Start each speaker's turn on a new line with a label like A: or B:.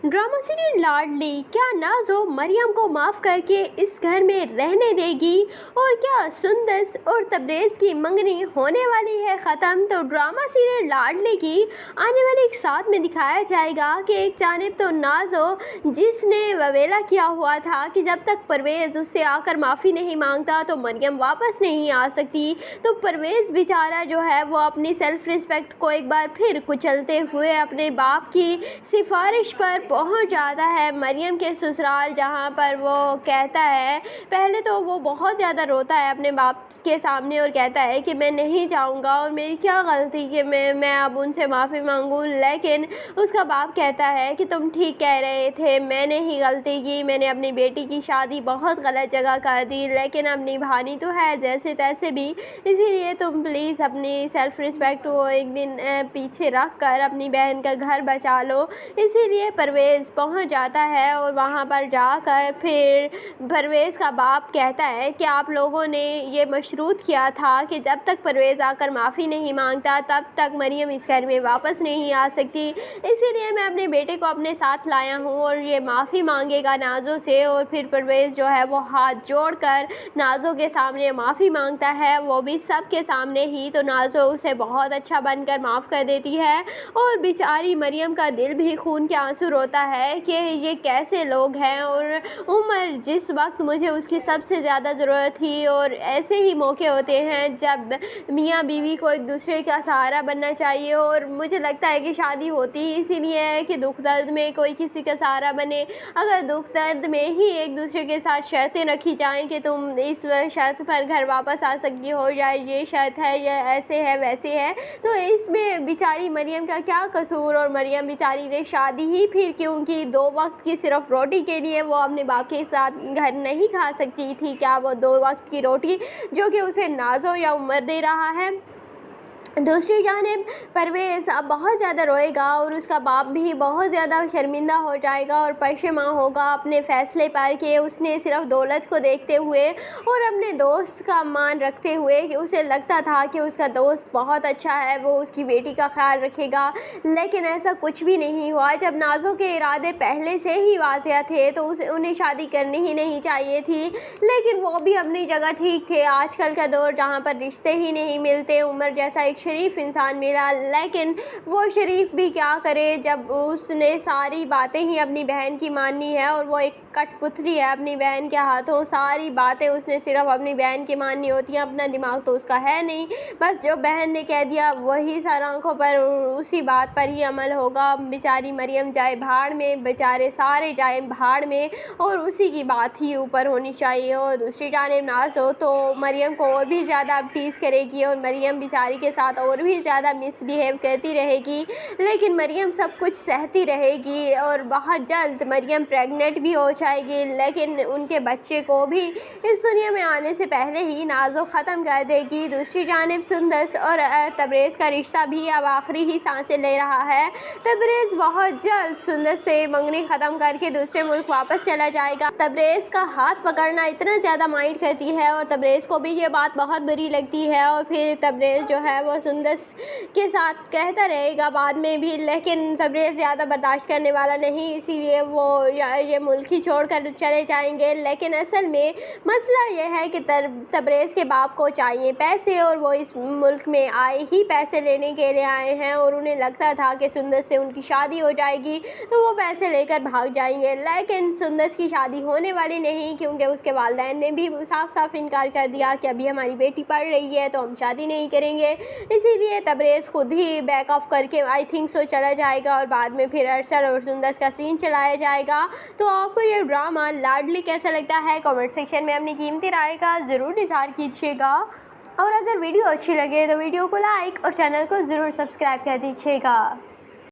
A: Drama serial लाडली, क्या नाज़ो मरियम को माफ़ करके इस घर में रहने देगी? और क्या सुंदस और तबरेज़ की मंगनी होने वाली है ख़त्म? तो ड्रामा सीरियल लाडली की आने वाले एक साथ में दिखाया जाएगा कि एक जानिब तो नाज़ो, जिसने ववेला किया हुआ था कि जब तक परवेज़ उससे आकर माफ़ी नहीं मांगता तो मरियम वापस नहीं आ सकती, तो परवेज़ बेचारा जो है वो अपनी सेल्फ़ रिस्पेक्ट को एक बार फिर कुचलते हुए अपने बाप की सिफारिश पर पहुंच जाता है मरियम के ससुराल, जहां पर वो कहता है, पहले तो वो बहुत ज़्यादा रोता है अपने बाप के सामने और कहता है कि मैं नहीं जाऊंगा और मेरी क्या गलती कि मैं अब उनसे माफ़ी मांगूं। लेकिन उसका बाप कहता है कि तुम ठीक कह रहे थे, मैंने ही गलती की, मैंने अपनी बेटी की शादी बहुत गलत जगह कर दी, लेकिन अब निभानी तो है जैसे तैसे भी, इसीलिए तुम प्लीज़ अपनी सेल्फ़ रिस्पेक्ट को एक दिन पीछे रख कर अपनी बहन का घर बचा लो। इसीलिए परवेज़ पहुंच जाता है और वहां पर जाकर फिर परवेज़ का बाप कहता है कि आप लोगों ने ये मशरूत किया था कि जब तक परवेज़ आकर माफ़ी नहीं मांगता तब तक मरियम इस घर में वापस नहीं आ सकती, इसीलिए मैं अपने बेटे को अपने साथ लाया हूँ और ये माफ़ी मांगेगा नाज़ो से। और फिर परवेज़ जो है वो हाथ जोड़कर नाज़ो के सामने माफ़ी मांगता है, वो भी सबके सामने ही। तो नाज़ो उसे बहुत अच्छा बनकर माफ़ कर देती है और बेचारी मरियम का दिल भी खून के आंसू रोता है कि ये कैसे लोग हैं। और उमर, जिस वक्त मुझे उसकी सबसे ज़्यादा ज़रूरत थी, और ऐसे ही मौके होते हैं जब मियाँ बीवी को एक दूसरे का सहारा बनना चाहिए, और मुझे लगता है कि शादी होती इसीलिए है कि दुख दर्द में कोई किसी का सहारा बने। अगर दुख दर्द में ही एक दूसरे के साथ शर्तें रखी जाएं कि तुम इस शर्त पर घर वापस आ सकती हो, या ये शर्त है, या ऐसे है वैसे है, तो इसमें बेचारी मरियम का क्या कसूर? और मरियम बेचारी ने शादी ही फिर क्यों की? 2 वक्त की सिर्फ रोटी के लिए वो अपने बाप के साथ घर नहीं खा सकती थी क्या? वो 2 वक्त की रोटी जो कि उसे नाज़ो या उमर दे रहा है। दूसरी जानिब परवेज़ अब बहुत ज़्यादा रोएगा और उसका बाप भी बहुत ज़्यादा शर्मिंदा हो जाएगा और परेशान होगा अपने फ़ैसले पर कि उसने सिर्फ दौलत को देखते हुए और अपने दोस्त का मान रखते हुए, कि उसे लगता था कि उसका दोस्त बहुत अच्छा है, वो उसकी बेटी का ख्याल रखेगा, लेकिन ऐसा कुछ भी नहीं हुआ। जब नाज़ो के इरादे पहले से ही वाज़ेह थे तो उन्हें शादी करनी ही नहीं चाहिए थी, लेकिन वो भी अपनी जगह ठीक थे। आजकल का दौर जहाँ पर रिश्ते ही नहीं मिलते, उमर जैसा एक शरीफ इंसान मिला, लेकिन वो शरीफ भी क्या करे जब उसने सारी बातें ही अपनी बहन की माननी है, और वो एक कठपुतली है अपनी बहन के हाथों। सारी बातें उसने सिर्फ अपनी बहन की माननी होती हैं, अपना दिमाग तो उसका है नहीं, बस जो बहन ने कह दिया वही सर आंखों पर, उसी बात पर ही अमल होगा। बेचारी मरियम जाए भाड़ में, बेचारे सारे जाए भाड़ में, और उसी की बात ही ऊपर होनी चाहिए। और दूसरी जानिब नाज़ो तो मरियम को और भी ज़्यादा टीज़ करेगी और मरियम बेचारी के साथ और भी ज़्यादा मिसबिहेव करती रहेगी, लेकिन मरियम सब कुछ सहती रहेगी और बहुत जल्द मरियम प्रेग्नेंट भी हो जाएगी, लेकिन उनके बच्चे को भी इस दुनिया में आने से पहले ही नाज़ो ख़त्म कर देगी। दूसरी जानिब सुंदस और तबरेज़ का रिश्ता भी अब आखिरी ही सांसें ले रहा है। तबरेज़ बहुत जल्द सुंदस से मंगनी ख़त्म करके दूसरे मुल्क वापस चला जाएगा। तबरेज़ का हाथ पकड़ना इतना ज़्यादा माइंड करती है और तबरेज़ को भी ये बात बहुत बुरी लगती है, और फिर तबरेज़ जो है वो सुंदस के साथ कहता रहेगा बाद में भी, लेकिन तबरेज़ ज़्यादा बर्दाश्त करने वाला नहीं, इसीलिए वो ये मुल्क ही छोड़कर चले जाएंगे। लेकिन असल में मसला ये है कि तबरेज़ के बाप को चाहिए पैसे, और वो इस मुल्क में आए ही पैसे लेने के लिए आए हैं, और उन्हें लगता था कि सुंदस से उनकी शादी हो जाएगी तो वो पैसे लेकर भाग जाएंगे, लेकिन सुंदस की शादी होने वाली नहीं, क्योंकि उसके वालिदैन ने भी साफ साफ इनकार कर दिया कि अभी हमारी बेटी पढ़ रही है तो हम शादी नहीं करेंगे। इसीलिए तबरेज़ खुद ही बैक ऑफ करके आई थिंक सो चला जाएगा, और बाद में फिर अरसल और सुंदस का सीन चलाया जाएगा। तो आपको ये ड्रामा लाडली कैसा लगता है? कमेंट सेक्शन में अपनी कीमती राय का ज़रूर इज़हार कीजिएगा, और अगर वीडियो अच्छी लगे तो वीडियो को लाइक और चैनल को ज़रूर सब्सक्राइब कर दीजिएगा।